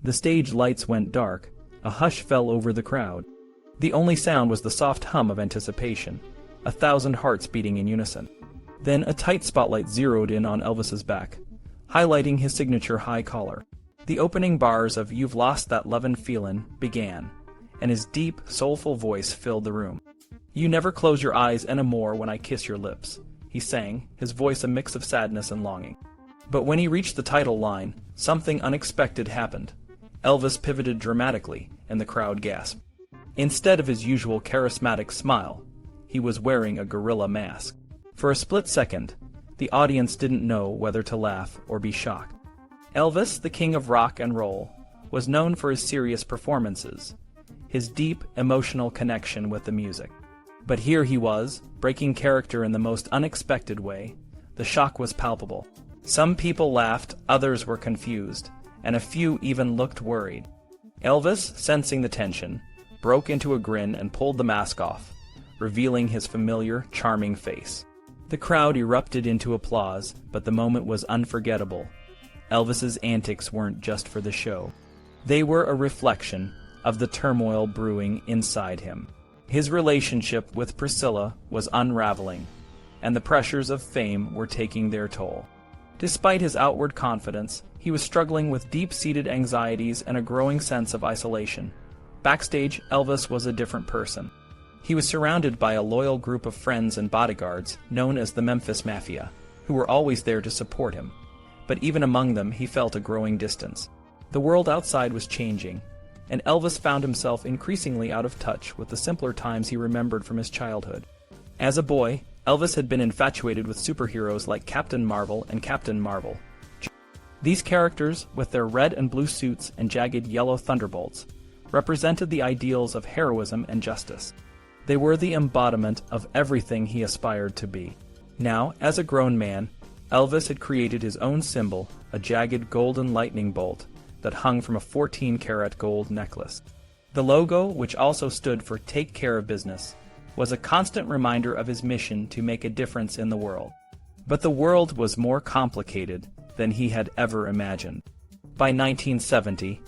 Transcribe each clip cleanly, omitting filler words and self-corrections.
The stage lights went dark. A hush fell over the crowd. The only sound was the soft hum of anticipation, 1,000 hearts beating in unison. Then a tight spotlight zeroed in on Elvis's back, highlighting his signature high collar. The opening bars of "You've Lost That Lovin' Feelin'" began, and his deep, soulful voice filled the room. "You never close your eyes anymore when I kiss your lips," he sang, his voice a mix of sadness and longing. But when he reached the title line, something unexpected happened. Elvis pivoted dramatically, and the crowd gasped. Instead of his usual charismatic smile, he was wearing a gorilla mask. For a split second, the audience didn't know whether to laugh or be shocked. Elvis, the king of rock and roll, was known for his serious performances, his deep, emotional connection with the music. But here he was, breaking character in the most unexpected way. The shock was palpable. Some people laughed, others were confused, and a few even looked worried. Elvis, sensing the tension, broke into a grin and pulled the mask off, revealing his familiar, charming face. The crowd erupted into applause, but the moment was unforgettable. Elvis's antics weren't just for the show. They were a reflection of the turmoil brewing inside him. His relationship with Priscilla was unraveling, and the pressures of fame were taking their toll. Despite his outward confidence, he was struggling with deep-seated anxieties and a growing sense of isolation. Backstage, Elvis was a different person. He was surrounded by a loyal group of friends and bodyguards known as the Memphis Mafia, who were always there to support him. But even among them, he felt a growing distance. The world outside was changing, and Elvis found himself increasingly out of touch with the simpler times he remembered from his childhood. As a boy, Elvis had been infatuated with superheroes like Captain Marvel and Captain Marvel. These characters, with their red and blue suits and jagged yellow thunderbolts, represented the ideals of heroism and justice. They were the embodiment of everything he aspired to be. Now, as a grown man, Elvis had created his own symbol, a jagged golden lightning bolt that hung from a 14-karat gold necklace. The logo, which also stood for "Take Care of Business," was a constant reminder of his mission to make a difference in the world. But the world was more complicated than he had ever imagined. By 1970,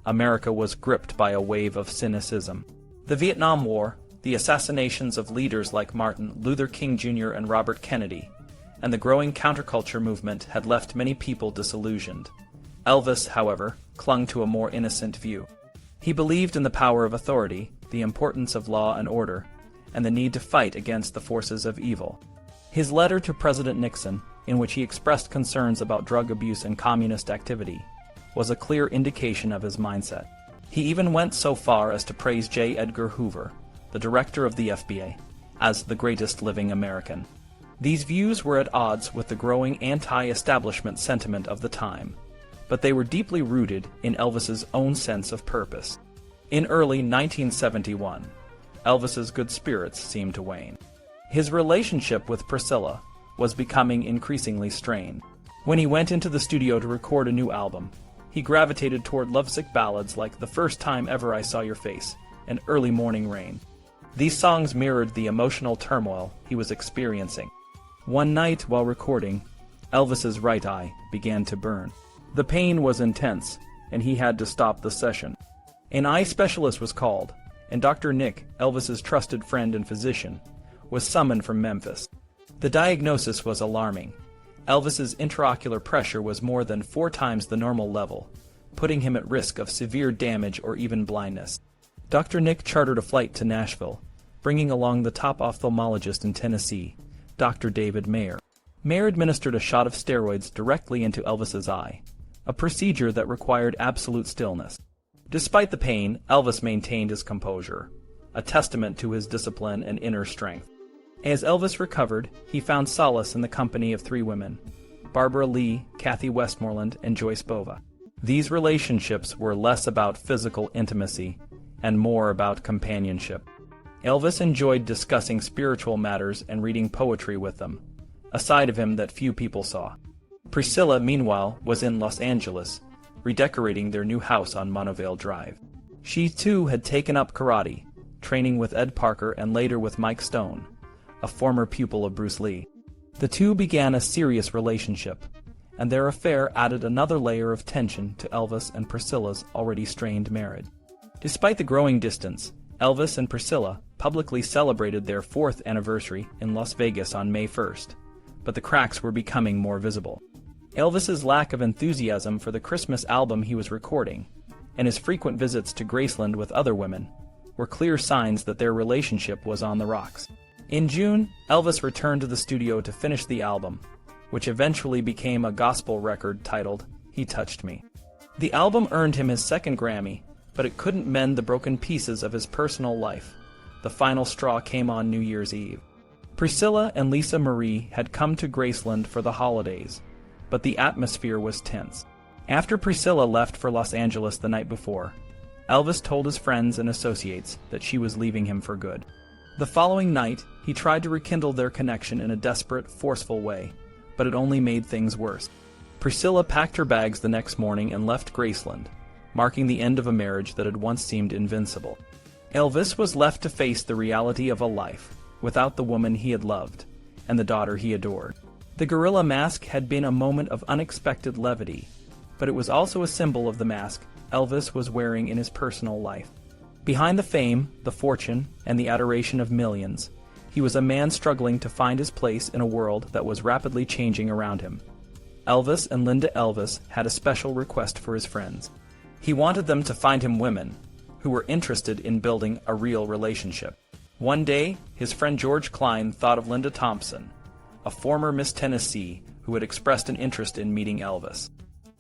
America was gripped by a wave of cynicism. The Vietnam War, the assassinations of leaders like Martin Luther King Jr. and Robert Kennedy, and the growing counterculture movement had left many people disillusioned. Elvis, however, clung to a more innocent view. He believed in the power of authority, the importance of law and order, and the need to fight against the forces of evil. His letter to President Nixon, in which he expressed concerns about drug abuse and communist activity, was a clear indication of his mindset. He even went so far as to praise J. Edgar Hoover, the director of the FBI, as the greatest living American. These views were at odds with the growing anti-establishment sentiment of the time, but they were deeply rooted in Elvis's own sense of purpose. In early 1971, Elvis's good spirits seemed to wane. His relationship with Priscilla was becoming increasingly strained. When he went into the studio to record a new album, he gravitated toward lovesick ballads like "The First Time Ever I Saw Your Face" and "Early Morning Rain." These songs mirrored the emotional turmoil he was experiencing. One night while recording, Elvis's right eye began to burn. The pain was intense, and he had to stop the session. An eye specialist was called, and Dr. Nick, Elvis's trusted friend and physician, was summoned from Memphis. The diagnosis was alarming. Elvis's intraocular pressure was more than 4 times the normal level, putting him at risk of severe damage or even blindness. Dr. Nick chartered a flight to Nashville, bringing along the top ophthalmologist in Tennessee, Dr. David Mayer. Mayer administered a shot of steroids directly into Elvis's eye, a procedure that required absolute stillness. Despite the pain, Elvis maintained his composure, a testament to his discipline and inner strength. As Elvis recovered, he found solace in the company of 3 women, Barbara Lee, Kathy Westmoreland, and Joyce Bova. These relationships were less about physical intimacy and more about companionship. Elvis enjoyed discussing spiritual matters and reading poetry with them, a side of him that few people saw. Priscilla, meanwhile, was in Los Angeles, redecorating their new house on Montevideo Drive. She, too, had taken up karate, training with Ed Parker and later with Mike Stone, a former pupil of Bruce Lee. The two began a serious relationship, and their affair added another layer of tension to Elvis and Priscilla's already strained marriage. Despite the growing distance, Elvis and Priscilla publicly celebrated their 4th anniversary in Las Vegas on May 1st, but the cracks were becoming more visible. Elvis's lack of enthusiasm for the Christmas album he was recording, and his frequent visits to Graceland with other women, were clear signs that their relationship was on the rocks. In June, Elvis returned to the studio to finish the album, which eventually became a gospel record titled "He Touched Me." The album earned him his 2nd Grammy, but it couldn't mend the broken pieces of his personal life. The final straw came on New Year's Eve. Priscilla and Lisa Marie had come to Graceland for the holidays, but the atmosphere was tense. After Priscilla left for Los Angeles the night before, Elvis told his friends and associates that she was leaving him for good. The following night, he tried to rekindle their connection in a desperate, forceful way, but it only made things worse. Priscilla packed her bags the next morning and left Graceland, marking the end of a marriage that had once seemed invincible. Elvis was left to face the reality of a life without the woman he had loved and the daughter he adored. The gorilla mask had been a moment of unexpected levity, but it was also a symbol of the mask Elvis was wearing in his personal life. Behind the fame, the fortune, and the adoration of millions, he was a man struggling to find his place in a world that was rapidly changing around him. Elvis and Linda Elvis had a special request for his friends. He wanted them to find him women who were interested in building a real relationship. One day, his friend George Klein thought of Linda Thompson, a former Miss Tennessee who had expressed an interest in meeting Elvis.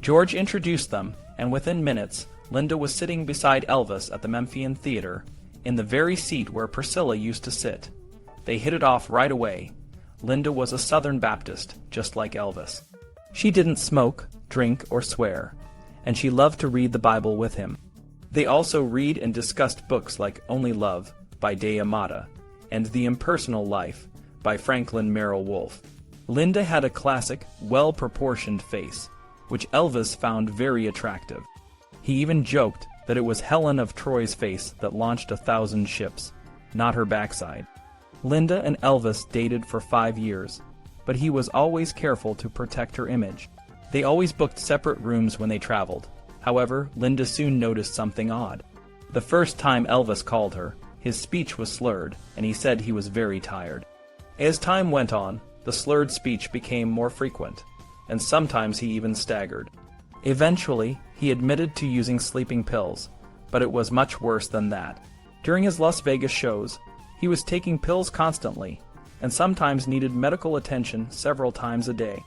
George introduced them, and within minutes, Linda was sitting beside Elvis at the Memphian Theater, in the very seat where Priscilla used to sit. They hit it off right away. Linda was a Southern Baptist, just like Elvis. She didn't smoke, drink, or swear, and she loved to read the Bible with him. They also read and discussed books like Only Love by Day Amata and The Impersonal Life by Franklin Merrill Wolfe. Linda had a classic, well-proportioned face, which Elvis found very attractive. He even joked that it was Helen of Troy's face that launched 1,000 ships, not her backside. Linda and Elvis dated for 5 years, but he was always careful to protect her image. They always booked separate rooms when they traveled. However, Linda soon noticed something odd. The first time Elvis called her, his speech was slurred, and he said he was very tired. As time went on, the slurred speech became more frequent, and sometimes he even staggered. Eventually, he admitted to using sleeping pills, but it was much worse than that. During his Las Vegas shows, he was taking pills constantly, and sometimes needed medical attention several times a day.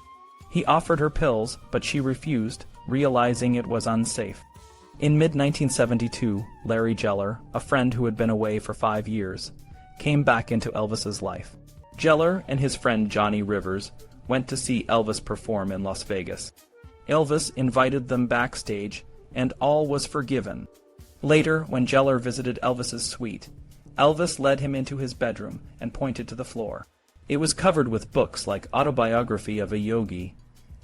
He offered her pills, but she refused, realizing it was unsafe. In mid-1972, Larry Geller, a friend who had been away for 5 years, came back into Elvis's life. Geller and his friend Johnny Rivers went to see Elvis perform in Las Vegas. Elvis invited them backstage, and all was forgiven. Later, when Geller visited Elvis's suite, Elvis led him into his bedroom and pointed to the floor. It was covered with books like Autobiography of a Yogi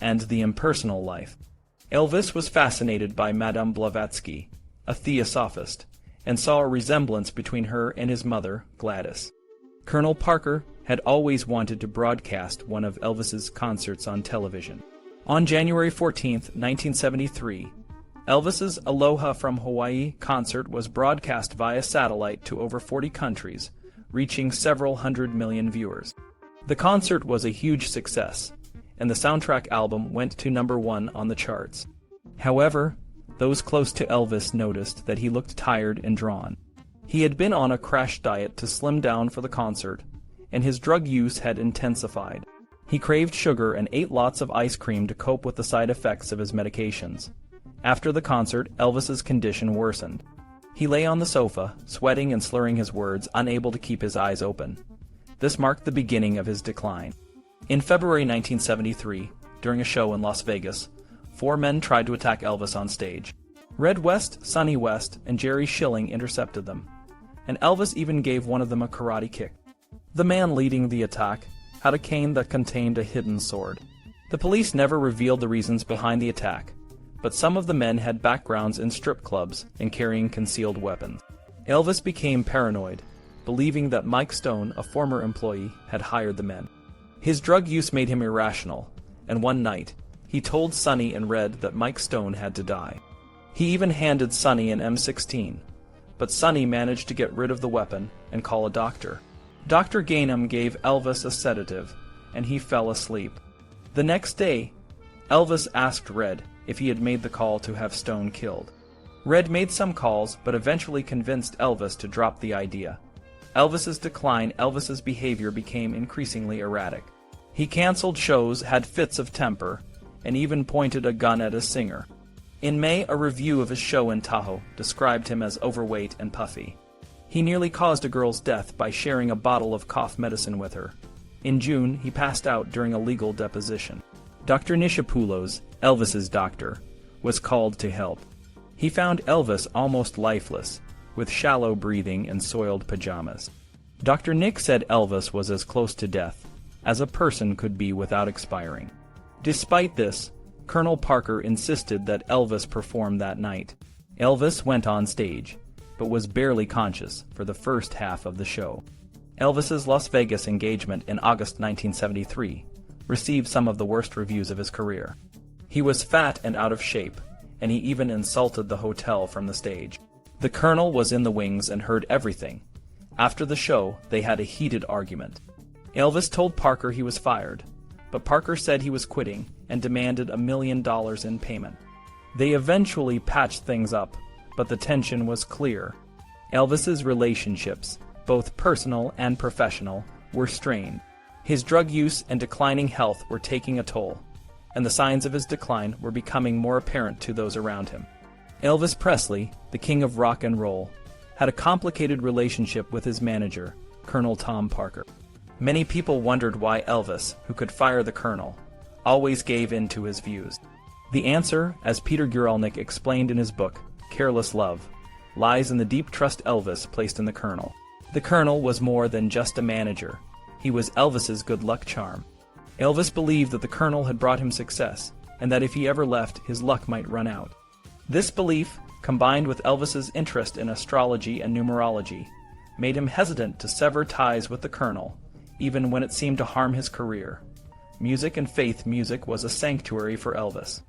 and The Impersonal Life. Elvis was fascinated by Madame Blavatsky, a theosophist, and saw a resemblance between her and his mother, Gladys. Colonel Parker had always wanted to broadcast one of Elvis's concerts on television. On January 14, 1973, Elvis's Aloha from Hawaii concert was broadcast via satellite to over 40 countries, reaching several hundred million viewers. The concert was a huge success, and the soundtrack album went to #1 on the charts. However, those close to Elvis noticed that he looked tired and drawn. He had been on a crash diet to slim down for the concert, and his drug use had intensified. He craved sugar and ate lots of ice cream to cope with the side effects of his medications. After the concert, Elvis's condition worsened. He lay on the sofa, sweating and slurring his words, unable to keep his eyes open. This marked the beginning of his decline. In February 1973, during a show in Las Vegas, 4 men tried to attack Elvis on stage. Red West, Sonny West, and Jerry Schilling intercepted them, and Elvis even gave one of them a karate kick. The man leading the attack had a cane that contained a hidden sword. The police never revealed the reasons behind the attack, but some of the men had backgrounds in strip clubs and carrying concealed weapons. Elvis became paranoid, believing that Mike Stone, a former employee, had hired the men. His drug use made him irrational, and one night, He told Sonny and Red that Mike Stone had to die. He even handed Sonny an M16, but Sonny managed to get rid of the weapon and call a doctor. Dr. Gainham gave Elvis a sedative, and he fell asleep. The next day, Elvis asked Red if he had made the call to have Stone killed. Red made some calls, but eventually convinced Elvis to drop the idea. Elvis's decline, Elvis's behavior became increasingly erratic. He canceled shows, had fits of temper, and even pointed a gun at a singer. In May, a review of his show in Tahoe described him as overweight and puffy. He nearly caused a girl's death by sharing a bottle of cough medicine with her. In June, he passed out during a legal deposition. Dr. Nishapoulos, Elvis's doctor, was called to help. He found Elvis almost lifeless, with shallow breathing and soiled pajamas. Dr. Nick said Elvis was as close to death as a person could be without expiring. Despite this, Colonel Parker insisted that Elvis perform that night. Elvis went on stage, but was barely conscious for the first half of the show. Elvis's Las Vegas engagement in August 1973 received some of the worst reviews of his career. He was fat and out of shape, and he even insulted the hotel from the stage. The Colonel was in the wings and heard everything. After the show, they had a heated argument. Elvis told Parker he was fired, but Parker said he was quitting and demanded $1 million in payment. They eventually patched things up, but the tension was clear. Elvis's relationships, both personal and professional, were strained. His drug use and declining health were taking a toll, and the signs of his decline were becoming more apparent to those around him. Elvis Presley, the king of rock and roll, had a complicated relationship with his manager, Colonel Tom Parker. Many people wondered why Elvis, who could fire the Colonel, always gave in to his views. The answer, as Peter Guralnick explained in his book, Careless Love, lies in the deep trust Elvis placed in the Colonel. The Colonel was more than just a manager. He was Elvis's good luck charm. Elvis believed that the Colonel had brought him success, and that if he ever left, his luck might run out. This belief, combined with Elvis's interest in astrology and numerology, made him hesitant to sever ties with the Colonel, even when it seemed to harm his career. Music and faith music was a sanctuary for Elvis.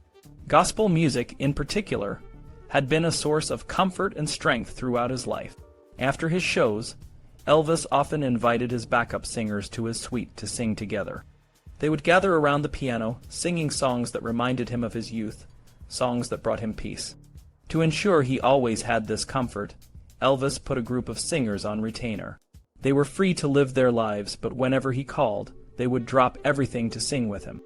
Gospel music, in particular, had been a source of comfort and strength throughout his life. After his shows, Elvis often invited his backup singers to his suite to sing together. They would gather around the piano, singing songs that reminded him of his youth, songs that brought him peace. To ensure he always had this comfort, Elvis put a group of singers on retainer. They were free to live their lives, but whenever he called, they would drop everything to sing with him.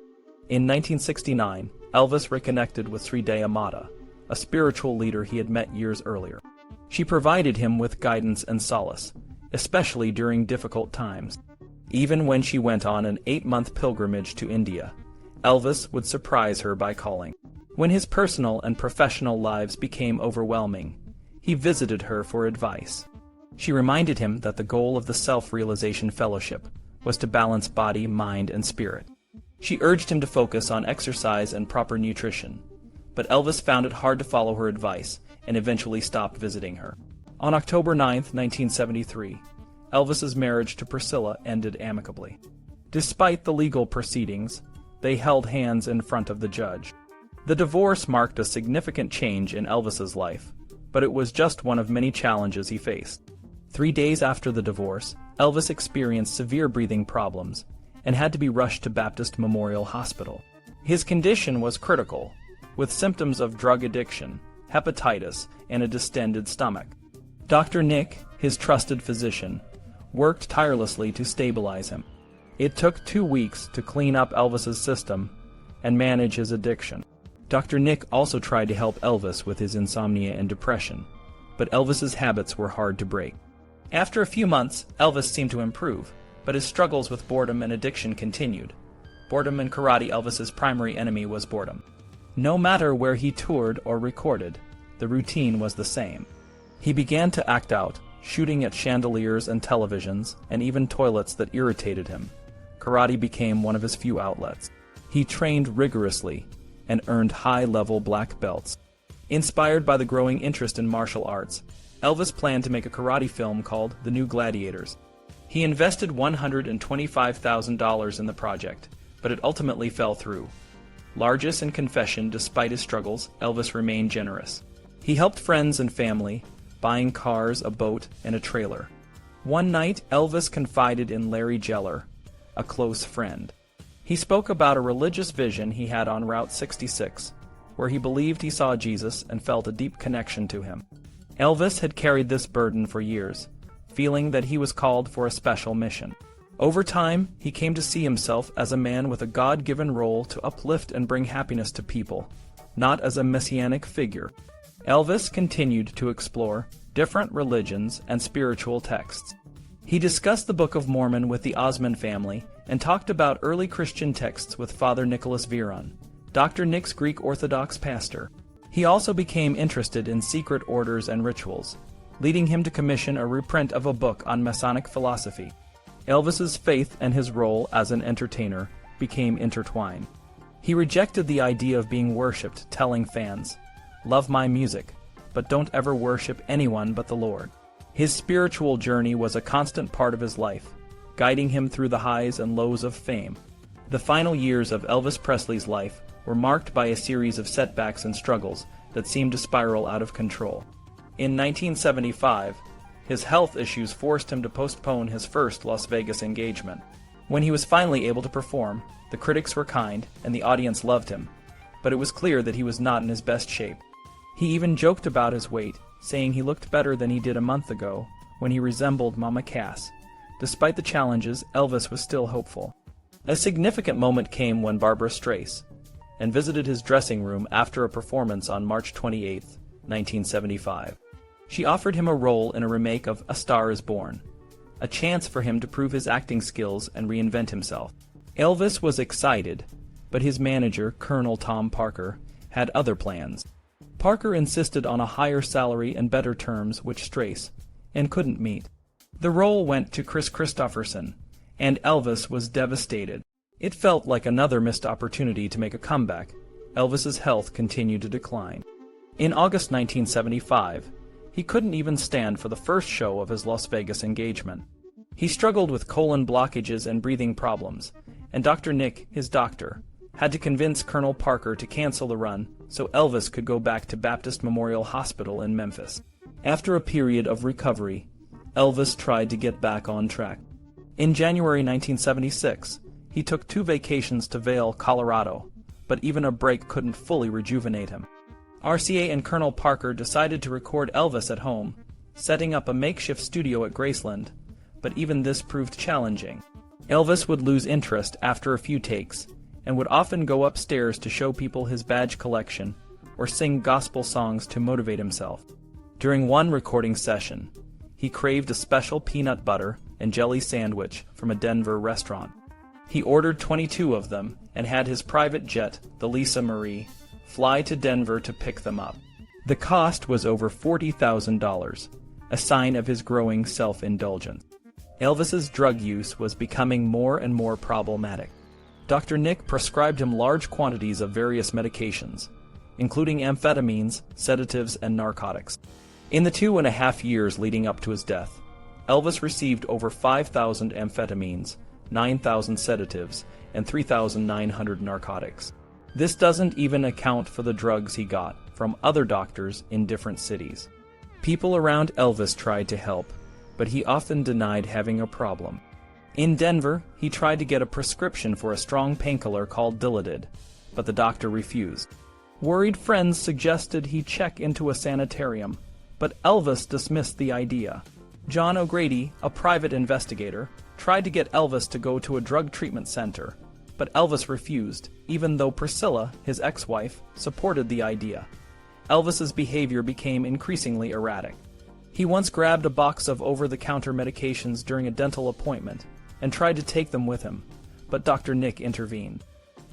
In 1969, Elvis reconnected with Sridaya Mata, a spiritual leader he had met years earlier. She provided him with guidance and solace, especially during difficult times. Even when she went on an 8-month pilgrimage to India, Elvis would surprise her by calling. When his personal and professional lives became overwhelming, he visited her for advice. She reminded him that the goal of the Self-Realization Fellowship was to balance body, mind, and spirit. She urged him to focus on exercise and proper nutrition, but Elvis found it hard to follow her advice and eventually stopped visiting her. On October 9, 1973, Elvis's marriage to Priscilla ended amicably. Despite the legal proceedings, they held hands in front of the judge. The divorce marked a significant change in Elvis's life, but it was just one of many challenges he faced. 3 days after the divorce, Elvis experienced severe breathing problems and had to be rushed to Baptist Memorial Hospital. His condition was critical, with symptoms of drug addiction, hepatitis, and a distended stomach. Dr. Nick, his trusted physician, worked tirelessly to stabilize him. It took 2 weeks to clean up Elvis's system and manage his addiction. Dr. Nick also tried to help Elvis with his insomnia and depression, but Elvis's habits were hard to break. After a few months, Elvis seemed to improve, but his struggles with boredom and addiction continued. Boredom in karate, Elvis's primary enemy was boredom. No matter where he toured or recorded, the routine was the same. He began to act out, shooting at chandeliers and televisions, and even toilets that irritated him. Karate became one of his few outlets. He trained rigorously and earned high-level black belts. Inspired by the growing interest in martial arts, Elvis planned to make a karate film called The New Gladiators. He invested $125,000 in the project, but it ultimately fell through. Largest in confession, despite his struggles, Elvis remained generous. He helped friends and family, buying cars, a boat, and a trailer. One night, Elvis confided in Larry Geller, a close friend. He spoke about a religious vision he had on Route 66, where he believed he saw Jesus and felt a deep connection to him. Elvis had carried this burden for years, feeling that he was called for a special mission. Over time, he came to see himself as a man with a God-given role to uplift and bring happiness to people, not as a messianic figure. Elvis continued to explore different religions and spiritual texts. He discussed the Book of Mormon with the Osmond family and talked about early Christian texts with Father Nicholas Viron, Dr. Nick's Greek Orthodox pastor. He also became interested in secret orders and rituals, leading him to commission a reprint of a book on Masonic philosophy. Elvis's faith and his role as an entertainer became intertwined. He rejected the idea of being worshipped, telling fans, "Love my music, but don't ever worship anyone but the Lord." His spiritual journey was a constant part of his life, guiding him through the highs and lows of fame. The final years of Elvis Presley's life were marked by a series of setbacks and struggles that seemed to spiral out of control. In 1975, his health issues forced him to postpone his first Las Vegas engagement. When he was finally able to perform, the critics were kind and the audience loved him, but it was clear that he was not in his best shape. He even joked about his weight, saying he looked better than he did a month ago when he resembled Mama Cass. Despite the challenges, Elvis was still hopeful. A significant moment came when Barbra Streisand visited his dressing room after a performance on March 28, 1975. She offered him a role in a remake of A Star is Born, a chance for him to prove his acting skills and reinvent himself. Elvis was excited, but his manager, Colonel Tom Parker, had other plans. Parker insisted on a higher salary and better terms which Streisand and couldn't meet. The role went to Chris Christopherson, and Elvis was devastated. It felt like another missed opportunity to make a comeback. Elvis's health continued to decline. In August 1975, he couldn't even stand for the first show of his Las Vegas engagement. He struggled with colon blockages and breathing problems, and Dr. Nick, his doctor, had to convince Colonel Parker to cancel the run so Elvis could go back to Baptist Memorial Hospital in Memphis. After a period of recovery, Elvis tried to get back on track. In January 1976, he took 2 vacations to Vail, Colorado, but even a break couldn't fully rejuvenate him. RCA and Colonel Parker decided to record Elvis at home, setting up a makeshift studio at Graceland, but even this proved challenging. Elvis would lose interest after a few takes, and would often go upstairs to show people his badge collection or sing gospel songs to motivate himself. During one recording session, he craved a special peanut butter and jelly sandwich from a Denver restaurant. He ordered 22 of them and had his private jet, the Lisa Marie, fly to Denver to pick them up. The cost was over $40,000, a sign of his growing self-indulgence. Elvis's drug use was becoming more and more problematic. Dr. Nick prescribed him large quantities of various medications, including amphetamines, sedatives, and narcotics. In the 2.5 years leading up to his death, Elvis received over 5,000 amphetamines, 9,000 sedatives, and 3,900 narcotics. This doesn't even account for the drugs he got from other doctors in different cities. People around Elvis tried to help, but he often denied having a problem. In Denver, he tried to get a prescription for a strong painkiller called Dilaudid, but the doctor refused. Worried friends suggested he check into a sanitarium, but Elvis dismissed the idea. John O'Grady, a private investigator, tried to get Elvis to go to a drug treatment center, but Elvis refused, even though Priscilla, his ex-wife, supported the idea. Elvis's behavior became increasingly erratic. He once grabbed a box of over-the-counter medications during a dental appointment and tried to take them with him, but Dr. Nick intervened.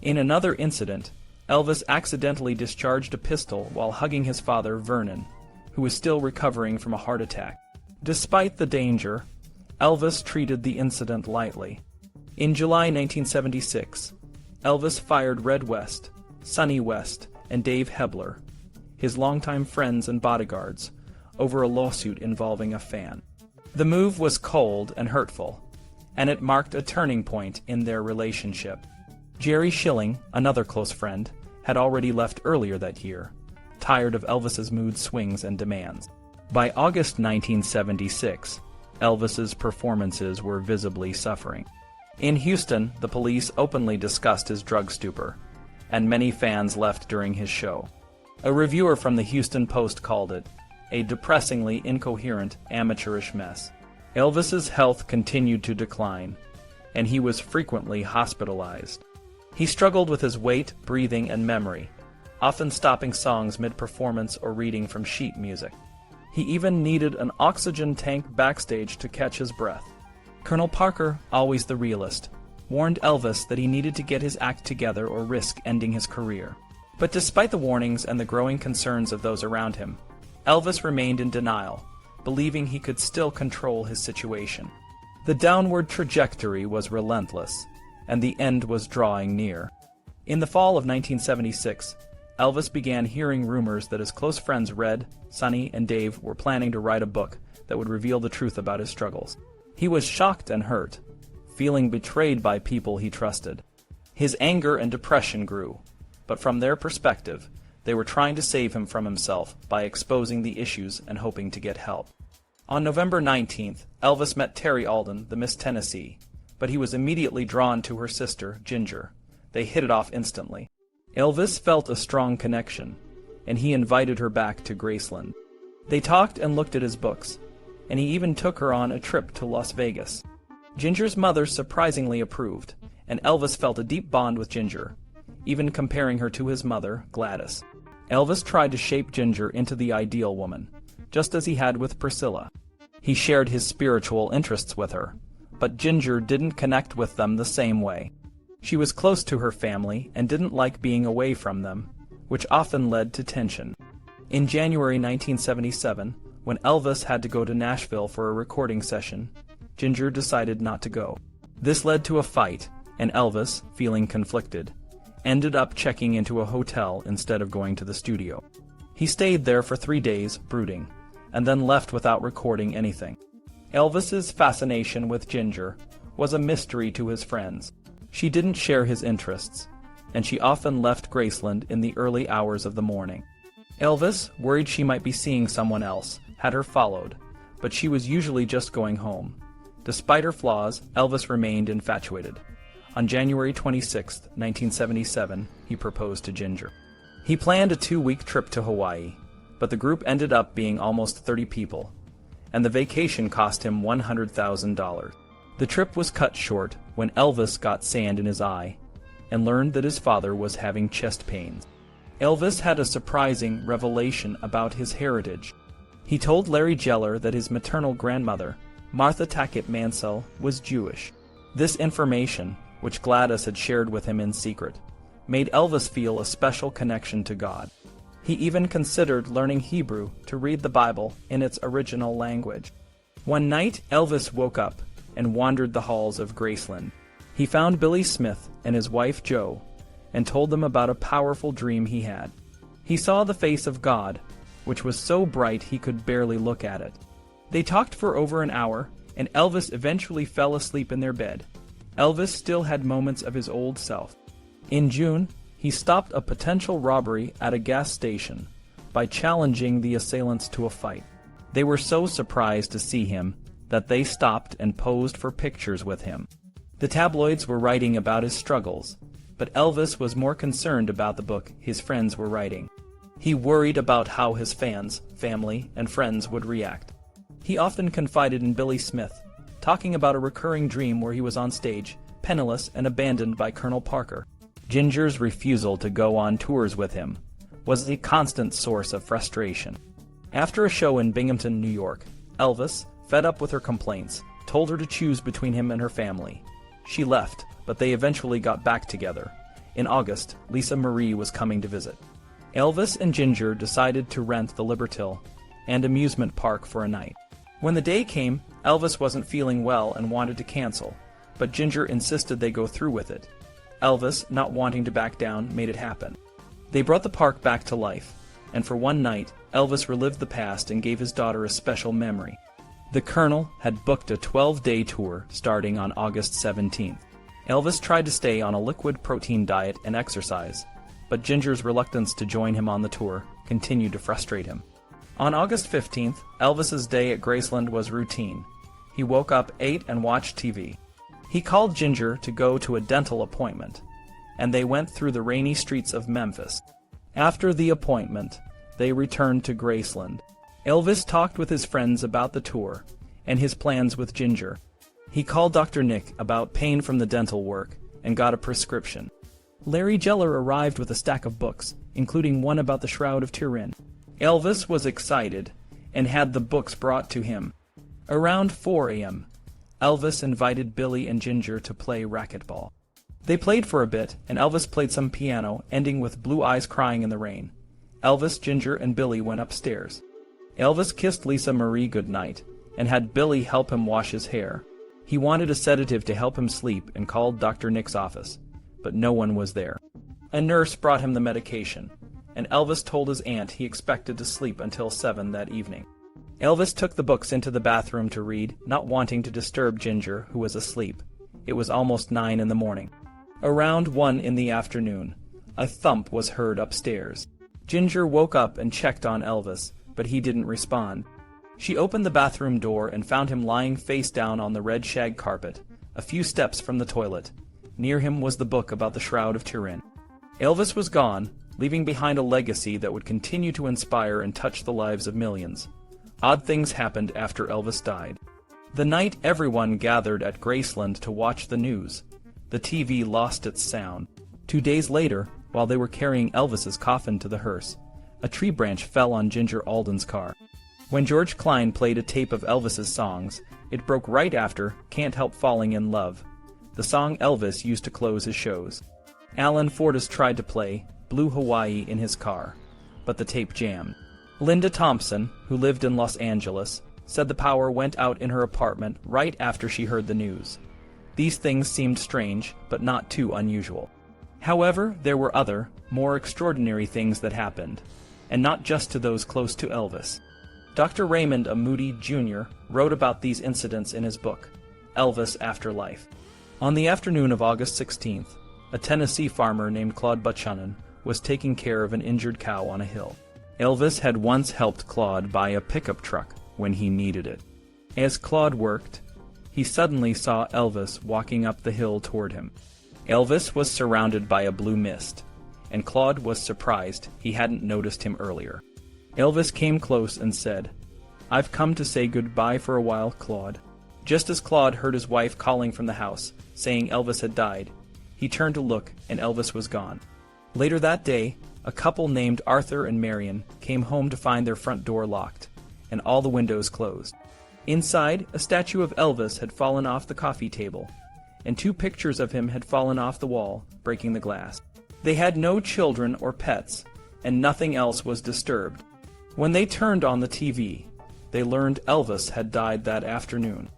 In another incident, Elvis accidentally discharged a pistol while hugging his father, Vernon, who was still recovering from a heart attack. Despite the danger, Elvis treated the incident lightly. In July 1976, Elvis fired Red West, Sonny West, and Dave Hebler, his longtime friends and bodyguards, over a lawsuit involving a fan. The move was cold and hurtful, and it marked a turning point in their relationship. Jerry Schilling, another close friend, had already left earlier that year, tired of Elvis's mood swings and demands. By August 1976, Elvis's performances were visibly suffering. In Houston, the police openly discussed his drug stupor, and many fans left during his show. A reviewer from the Houston Post called it a depressingly incoherent, amateurish mess. Elvis's health continued to decline, and he was frequently hospitalized. He struggled with his weight, breathing, and memory, often stopping songs mid-performance or reading from sheet music. He even needed an oxygen tank backstage to catch his breath. Colonel Parker, always the realist, warned Elvis that he needed to get his act together or risk ending his career. But despite the warnings and the growing concerns of those around him, Elvis remained in denial, believing he could still control his situation. The downward trajectory was relentless, and the end was drawing near. In the fall of 1976, Elvis began hearing rumors that his close friends Red, Sonny, and Dave were planning to write a book that would reveal the truth about his struggles. He was shocked and hurt, feeling betrayed by people he trusted. His anger and depression grew, but from their perspective, they were trying to save him from himself by exposing the issues and hoping to get help. On November 19th, Elvis met Terry Alden, the Miss Tennessee, but he was immediately drawn to her sister, Ginger. They hit it off instantly. Elvis felt a strong connection, and he invited her back to Graceland. They talked and looked at his books, and he even took her on a trip to Las Vegas. Ginger's mother surprisingly approved, and Elvis felt a deep bond with Ginger, even comparing her to his mother, Gladys. Elvis tried to shape Ginger into the ideal woman, just as he had with Priscilla. He shared his spiritual interests with her, but Ginger didn't connect with them the same way. She was close to her family and didn't like being away from them, which often led to tension. In January 1977, when Elvis had to go to Nashville for a recording session, Ginger decided not to go. This led to a fight, and Elvis, feeling conflicted, ended up checking into a hotel instead of going to the studio. He stayed there for 3 days, brooding, and then left without recording anything. Elvis's fascination with Ginger was a mystery to his friends. She didn't share his interests, and she often left Graceland in the early hours of the morning. Elvis, worried she might be seeing someone else, had her followed, but she was usually just going home. Despite her flaws, Elvis remained infatuated. On January 26, 1977, he proposed to Ginger. He planned a 2-week trip to Hawaii, but the group ended up being almost 30 people, and the vacation cost him $100,000. The trip was cut short when Elvis got sand in his eye and learned that his father was having chest pains. Elvis had a surprising revelation about his heritage. He told Larry Geller that his maternal grandmother, Martha Tackett Mansell, was Jewish. This information, which Gladys had shared with him in secret, made Elvis feel a special connection to God. He even considered learning Hebrew to read the Bible in its original language. One night, Elvis woke up and wandered the halls of Graceland. He found Billy Smith and his wife Jo and told them about a powerful dream he had. He saw the face of God, which was so bright he could barely look at it. They talked for over an hour, and Elvis eventually fell asleep in their bed. Elvis still had moments of his old self. In June, he stopped a potential robbery at a gas station by challenging the assailants to a fight. They were so surprised to see him that they stopped and posed for pictures with him. The tabloids were writing about his struggles, but Elvis was more concerned about the book his friends were writing. He worried about how his fans, family, and friends would react. He often confided in Billy Smith, talking about a recurring dream where he was on stage, penniless and abandoned by Colonel Parker. Ginger's refusal to go on tours with him was a constant source of frustration. After a show in Binghamton, New York, Elvis, fed up with her complaints, told her to choose between him and her family. She left, but they eventually got back together. In August, Lisa Marie was coming to visit. Elvis and Ginger decided to rent the Libertil and amusement park for a night. When the day came, Elvis wasn't feeling well and wanted to cancel, but Ginger insisted they go through with it. Elvis, not wanting to back down, made it happen. They brought the park back to life, and for one night, Elvis relived the past and gave his daughter a special memory. The Colonel had booked a 12-day tour starting on August 17th. Elvis tried to stay on a liquid protein diet and exercise, but Ginger's reluctance to join him on the tour continued to frustrate him. On August 15th, Elvis's day at Graceland was routine. He woke up, ate, and watched TV. He called Ginger to go to a dental appointment, and they went through the rainy streets of Memphis. After the appointment, they returned to Graceland. Elvis talked with his friends about the tour and his plans with Ginger. He called Dr. Nick about pain from the dental work and got a prescription. Larry Geller arrived with a stack of books, including one about the Shroud of Turin. Elvis was excited and had the books brought to him. Around 4 a.m., Elvis invited Billy and Ginger to play racquetball. They played for a bit, and Elvis played some piano, ending with Blue Eyes Crying in the Rain. Elvis, Ginger, and Billy went upstairs. Elvis kissed Lisa Marie goodnight and had Billy help him wash his hair. He wanted a sedative to help him sleep and called Dr. Nick's office, but no one was there. A nurse brought him the medication, and Elvis told his aunt he expected to sleep until 7 that evening. Elvis took the books into the bathroom to read, not wanting to disturb Ginger, who was asleep. It was almost 9 in the morning. Around 1 in the afternoon, a thump was heard upstairs. Ginger woke up and checked on Elvis, but he didn't respond. She opened the bathroom door and found him lying face down on the red shag carpet, a few steps from the toilet. Near him was the book about the Shroud of Turin. Elvis was gone, leaving behind a legacy that would continue to inspire and touch the lives of millions. Odd things happened after Elvis died. The night everyone gathered at Graceland to watch the news, the TV lost its sound. 2 days later, while they were carrying Elvis's coffin to the hearse, a tree branch fell on Ginger Alden's car. When George Klein played a tape of Elvis's songs, it broke right after Can't Help Falling in Love, the song Elvis used to close his shows. Alan Fortas tried to play Blue Hawaii in his car, but the tape jammed. Linda Thompson, who lived in Los Angeles, said the power went out in her apartment right after she heard the news. These things seemed strange, but not too unusual. However, there were other, more extraordinary things that happened, and not just to those close to Elvis. Dr. Raymond Moody, Jr. wrote about these incidents in his book, Elvis After Life. On the afternoon of August 16th, a Tennessee farmer named Claude Buchanan was taking care of an injured cow on a hill. Elvis had once helped Claude buy a pickup truck when he needed it. As Claude worked, he suddenly saw Elvis walking up the hill toward him. Elvis was surrounded by a blue mist, and Claude was surprised he hadn't noticed him earlier. Elvis came close and said, "I've come to say goodbye for a while, Claude." Just as Claude heard his wife calling from the house, saying Elvis had died, he turned to look, and Elvis was gone. Later that day, a couple named Arthur and Marion came home to find their front door locked, and all the windows closed. Inside, a statue of Elvis had fallen off the coffee table, and 2 pictures of him had fallen off the wall, breaking the glass. They had no children or pets, and nothing else was disturbed. When they turned on the TV, they learned Elvis had died that afternoon.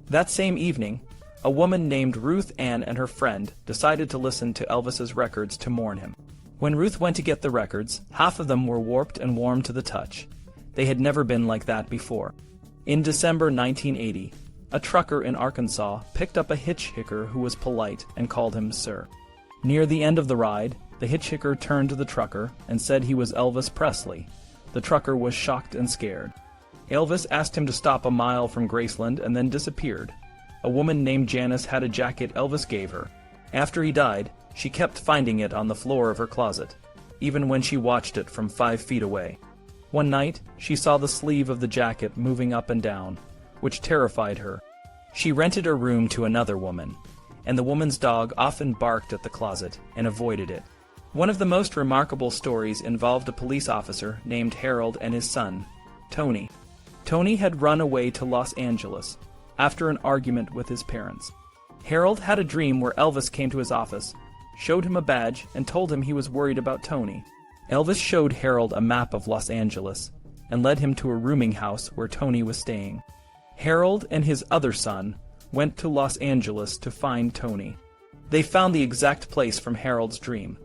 That same evening, a woman named Ruth Ann and her friend decided to listen to Elvis's records to mourn him. When Ruth went to get the records, half of them were warped and warm to the touch. They had never been like that before. In December 1980, a trucker in Arkansas picked up a hitchhiker who was polite and called him sir. Near the end of the ride, the hitchhiker turned to the trucker and said he was Elvis Presley. The trucker was shocked and scared. Elvis asked him to stop a mile from Graceland and then disappeared. A woman named Janice had a jacket Elvis gave her. After he died, she kept finding it on the floor of her closet, even when she watched it from 5 feet away. One night, she saw the sleeve of the jacket moving up and down, which terrified her. She rented a room to another woman, and the woman's dog often barked at the closet and avoided it. One of the most remarkable stories involved a police officer named Harold and his son, Tony. Tony had run away to Los Angeles after an argument with his parents. Harold had a dream where Elvis came to his office, showed him a badge, and told him he was worried about Tony. Elvis showed Harold a map of Los Angeles and led him to a rooming house where Tony was staying. Harold and his other son went to Los Angeles to find Tony. They found the exact place from Harold's dream,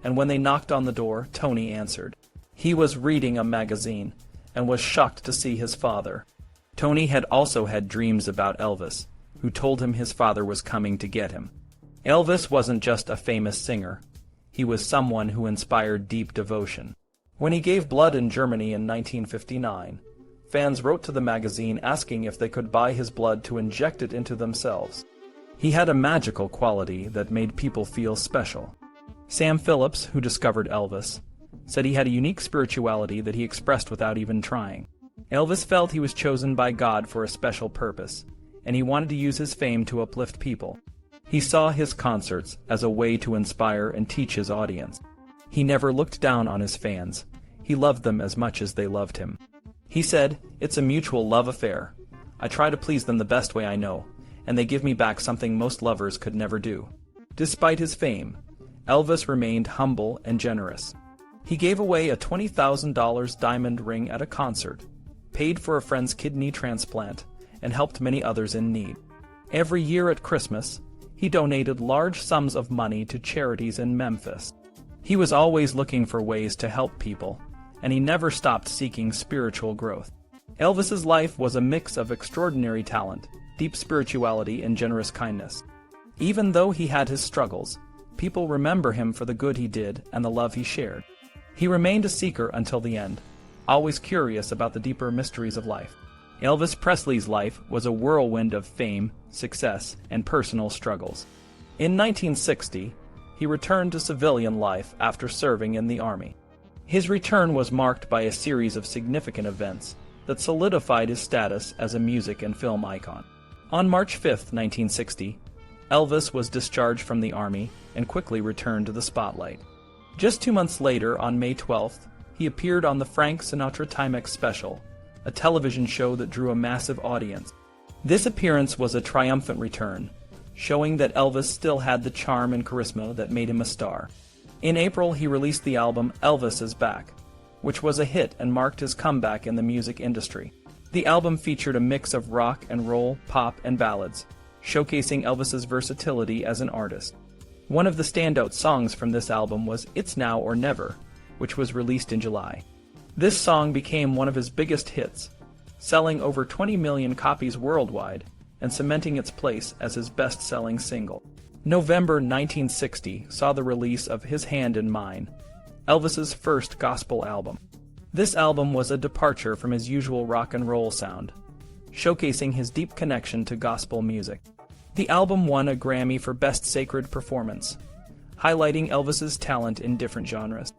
and when they knocked on the door, Tony answered. He was reading a magazine and was shocked to see his father. Tony had also had dreams about Elvis, who told him his father was coming to get him. Elvis wasn't just a famous singer. He was someone who inspired deep devotion. When he gave blood in Germany in 1959, fans wrote to the magazine asking if they could buy his blood to inject it into themselves. He had a magical quality that made people feel special. Sam Phillips, who discovered Elvis, said he had a unique spirituality that he expressed without even trying. Elvis felt he was chosen by God for a special purpose, and he wanted to use his fame to uplift people. He saw his concerts as a way to inspire and teach his audience. He never looked down on his fans. He loved them as much as they loved him. He said, "It's a mutual love affair. I try to please them the best way I know, and they give me back something most lovers could never do." Despite his fame, Elvis remained humble and generous. He gave away a $20,000 diamond ring at a concert, paid for a friend's kidney transplant, and helped many others in need. Every year at Christmas, he donated large sums of money to charities in Memphis. He was always looking for ways to help people, and he never stopped seeking spiritual growth. Elvis's life was a mix of extraordinary talent, deep spirituality, and generous kindness. Even though he had his struggles, people remember him for the good he did and the love he shared. He remained a seeker until the end, always curious about the deeper mysteries of life. Elvis Presley's life was a whirlwind of fame, success, and personal struggles. In 1960, he returned to civilian life after serving in the Army. His return was marked by a series of significant events that solidified his status as a music and film icon. On March 5, 1960, Elvis was discharged from the Army and quickly returned to the spotlight. Just 2 months later, on May 12th, he appeared on the Frank Sinatra Timex special, a television show that drew a massive audience. This appearance was a triumphant return, showing that Elvis still had the charm and charisma that made him a star. In April, he released the album Elvis Is Back, which was a hit and marked his comeback in the music industry. The album featured a mix of rock and roll, pop, and ballads, showcasing Elvis's versatility as an artist. One of the standout songs from this album was It's Now or Never, which was released in July. This song became one of his biggest hits, selling over 20 million copies worldwide and cementing its place as his best-selling single. November 1960 saw the release of His Hand in Mine, Elvis's first gospel album. This album was a departure from his usual rock and roll sound, showcasing his deep connection to gospel music. The album won a Grammy for Best Sacred Performance, highlighting Elvis's talent in different genres.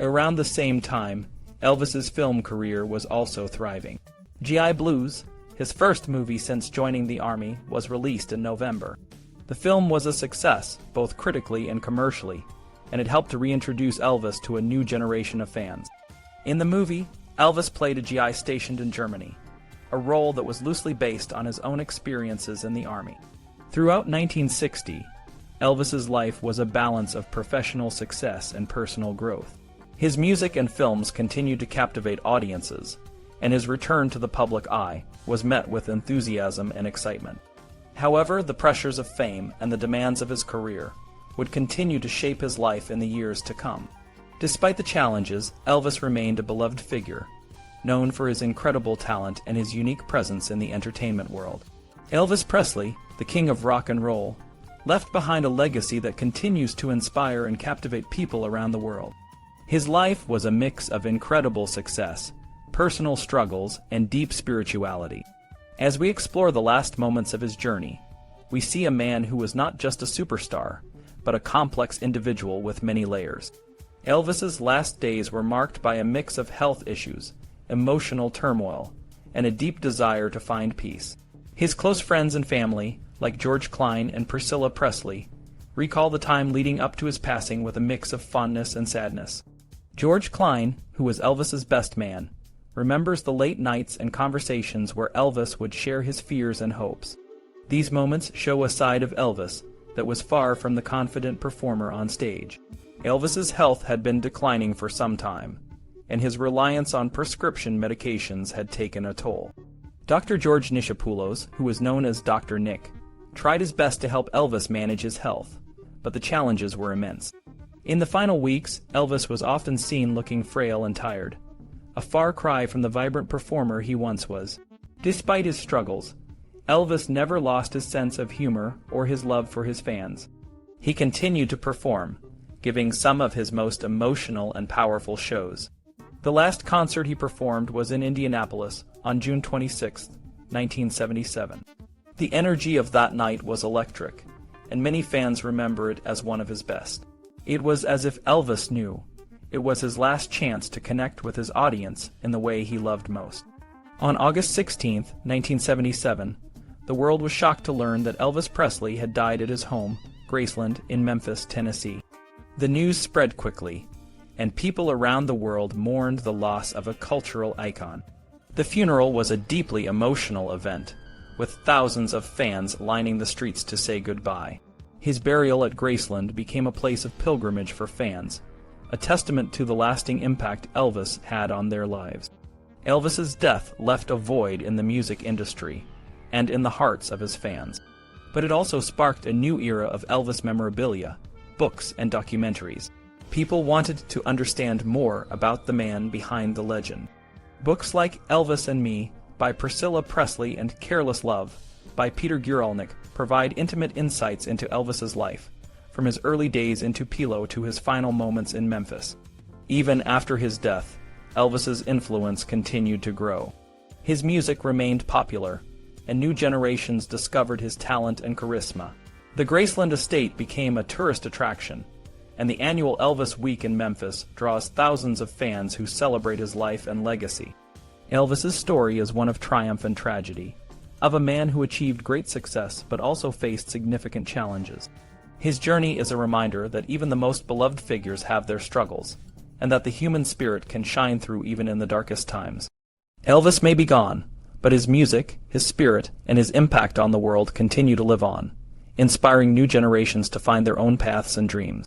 Around the same time, Elvis's film career was also thriving. G.I. Blues, his first movie since joining the Army, was released in November. The film was a success, both critically and commercially, and it helped to reintroduce Elvis to a new generation of fans. In the movie, Elvis played a GI stationed in Germany, a role that was loosely based on his own experiences in the Army. Throughout 1960, Elvis's life was a balance of professional success and personal growth. His music and films continued to captivate audiences, and his return to the public eye was met with enthusiasm and excitement. However, the pressures of fame and the demands of his career would continue to shape his life in the years to come. Despite the challenges, Elvis remained a beloved figure, known for his incredible talent and his unique presence in the entertainment world. Elvis Presley, the king of rock and roll, left behind a legacy that continues to inspire and captivate people around the world. His life was a mix of incredible success, personal struggles, and deep spirituality. As we explore the last moments of his journey, we see a man who was not just a superstar, but a complex individual with many layers. Elvis's last days were marked by a mix of health issues, emotional turmoil, and a deep desire to find peace. His close friends and family, like George Cline and Priscilla Presley, recall the time leading up to his passing with a mix of fondness and sadness. George Cline, who was Elvis's best man, remembers the late nights and conversations where Elvis would share his fears and hopes. These moments show a side of Elvis that was far from the confident performer on stage. Elvis's health had been declining for some time, and his reliance on prescription medications had taken a toll. Dr. George Nishapoulos, who was known as Dr. Nick, tried his best to help Elvis manage his health, but the challenges were immense. In the final weeks, Elvis was often seen looking frail and tired, a far cry from the vibrant performer he once was. Despite his struggles, Elvis never lost his sense of humor or his love for his fans. He continued to perform, giving some of his most emotional and powerful shows. The last concert he performed was in Indianapolis on June 26, 1977. The energy of that night was electric, and many fans remember it as one of his best. It was as if Elvis knew it was his last chance to connect with his audience in the way he loved most. On August 16, 1977, the world was shocked to learn that Elvis Presley had died at his home, Graceland, in Memphis, Tennessee. The news spread quickly, and people around the world mourned the loss of a cultural icon. The funeral was a deeply emotional event, with thousands of fans lining the streets to say goodbye. His burial at Graceland became a place of pilgrimage for fans, a testament to the lasting impact Elvis had on their lives. Elvis's death left a void in the music industry and in the hearts of his fans. But it also sparked a new era of Elvis memorabilia, books, and documentaries. People wanted to understand more about the man behind the legend. Books like Elvis and Me by Priscilla Presley and Careless Love by Peter Guralnick provide intimate insights into Elvis's life, from his early days in Tupelo to his final moments in Memphis. Even after his death, Elvis's influence continued to grow. His music remained popular, and new generations discovered his talent and charisma. The Graceland estate became a tourist attraction, and the annual Elvis Week in Memphis draws thousands of fans who celebrate his life and legacy. Elvis's story is one of triumph and tragedy, of a man who achieved great success but also faced significant challenges. His journey is a reminder that even the most beloved figures have their struggles, and that the human spirit can shine through even in the darkest times. Elvis may be gone, but his music, his spirit, and his impact on the world continue to live on, inspiring new generations to find their own paths and dreams.